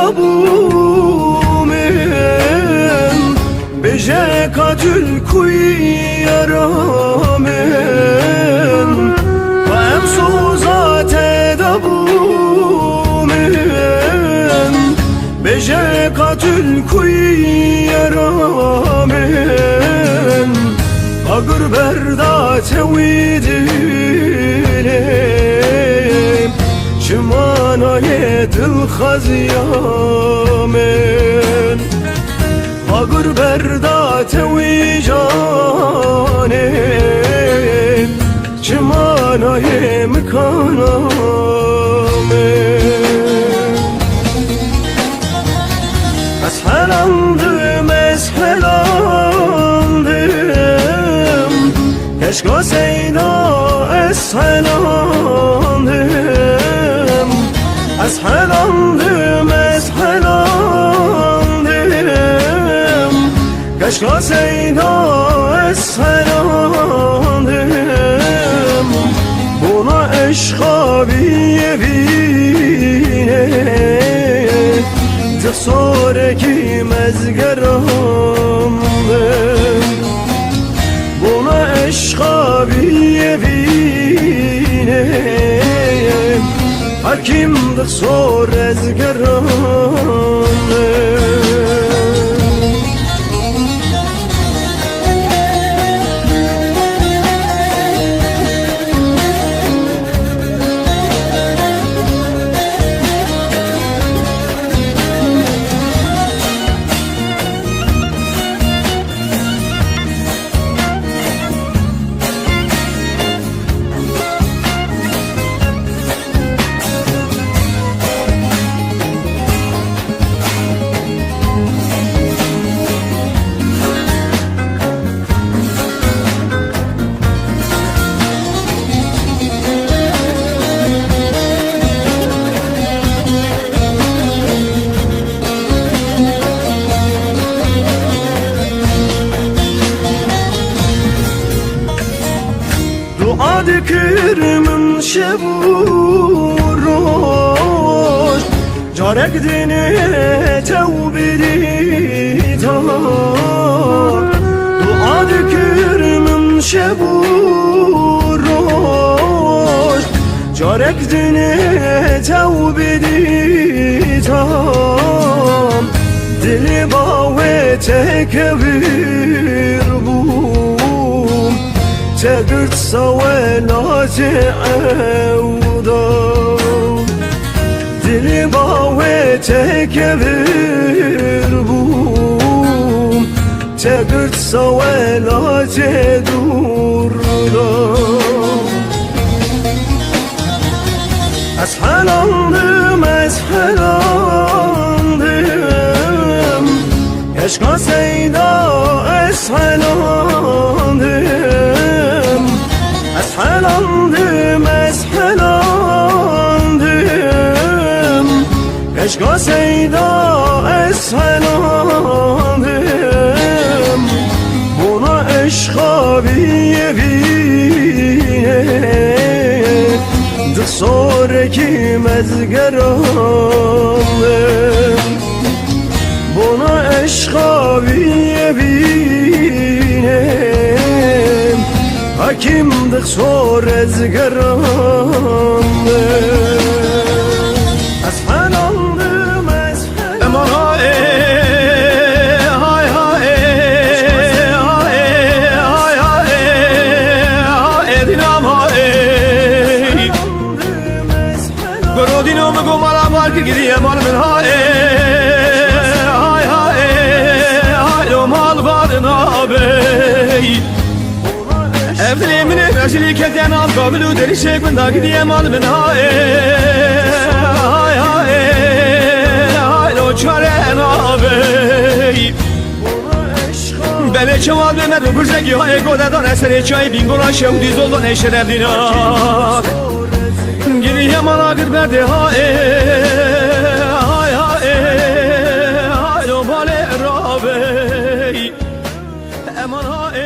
دبومن بجه قتل کوی یارامن و امسوزات دبومن بجه قتل کوی یارامن اگر بردات ویدیلیم چمانای دل خزیامن اگر بردات وی جانیم چمانای مکانامن اسحلندم اسحلندم کشکا سینا اسحلندم اسحلندم اسحلندم کشکا سینا اسحلندم buna عشقا بیبینه تصارکی مزگرم buna عشقا بیبینه حکیم تصار ازگرم Adikirmin şeburoş Carek dine tevbiri ta Adikirmin şeburoş Carek dine tevbiri ta Dili bawe tekebir bu تقرت سوالات عودا دلی باوی تکبر بوم تقرت سوالات دور دا اسحلندم اسحلندم عشقا سیدا اسحلندم اسحلندم اسحلندم عشقا سیدا اسحلندم buna عشقا بیبینه دسارکی مزگرم buna عشقا بیبینه حکیم دخسار ازگرم اسحلندم اسحلندم امان های های های های های های دینام های گرو دینام گو مالا مال که گیری امان من های های های های مال بارنا بی Evdeli emine rajili keten al kabilu deri şek ben dagi diye mal ben hay hay hay hay lo çare nabe bele çaval ben de burjagi hay goda da esere çay bingola şev dizoldan eşere dina giri yaman agır berde hay hay hay hay lo bale rabe eman hay